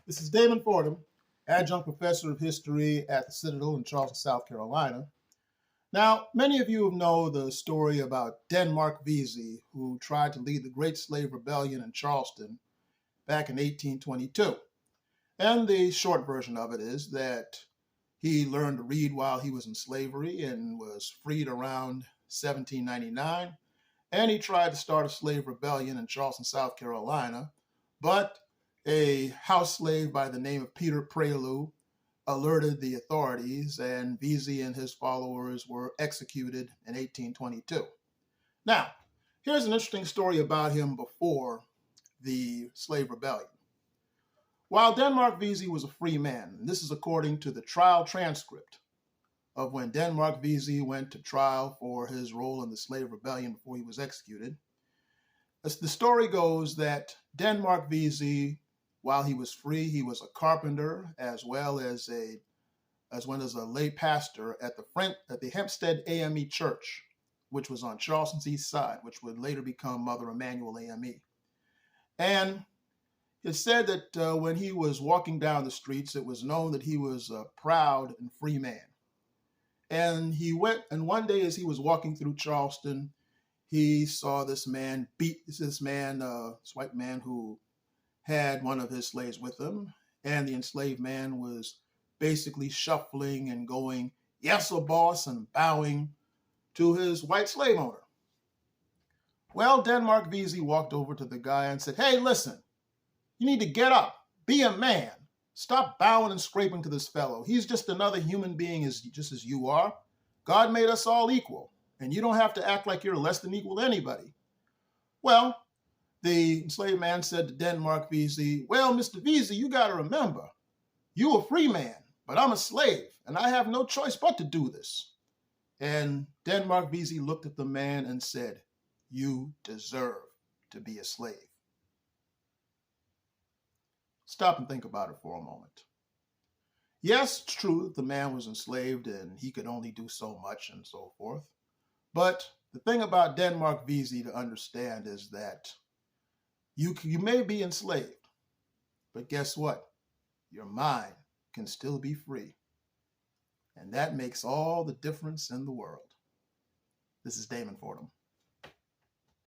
This is Damon Fordham, adjunct professor of history at the Citadel in Charleston, South Carolina. Now, many of you know the story about Denmark Vesey, who tried to lead the Great Slave Rebellion in Charleston back in 1822. And the short version of it is that he learned to read while he was in slavery and was freed around 1799. And he tried to start a slave rebellion in Charleston, South Carolina, but a house slave by the name of Peter Prelude alerted the authorities, and Vesey and his followers were executed in 1822. Now, here's an interesting story about him before the slave rebellion. While Denmark Vesey was a free man, and this is according to the trial transcript of when Denmark Vesey went to trial for his role in the slave rebellion before he was executed, as the story goes that Denmark Vesey, while he was free, he was a carpenter as well as a lay pastor at the Hempstead AME Church, which was on Charleston's east side, which would later become Mother Emanuel AME. And it's said that when he was walking down the streets, it was known that he was a proud and free man. And one day as he was walking through Charleston, he saw this white man who had one of his slaves with him, and the enslaved man was basically shuffling and going, "Yes, sir, boss," and bowing to his white slave owner. Well, Denmark Vesey walked over to the guy and said, "Hey, listen, you need to get up, be a man. Stop bowing and scraping to this fellow. He's just another human being just as you are. God made us all equal, and you don't have to act like you're less than equal to anybody." Well, the enslaved man said to Denmark Vesey, "Well, Mr. Vesey, you got to remember, you a free man, but I'm a slave, and I have no choice but to do this." And Denmark Vesey looked at the man and said, "You deserve to be a slave." Stop and think about it for a moment. Yes, it's true that the man was enslaved and he could only do so much and so forth. But the thing about Denmark Vesey to understand is that you may be enslaved, but guess what? Your mind can still be free. And that makes all the difference in the world. This is Damon Fordham.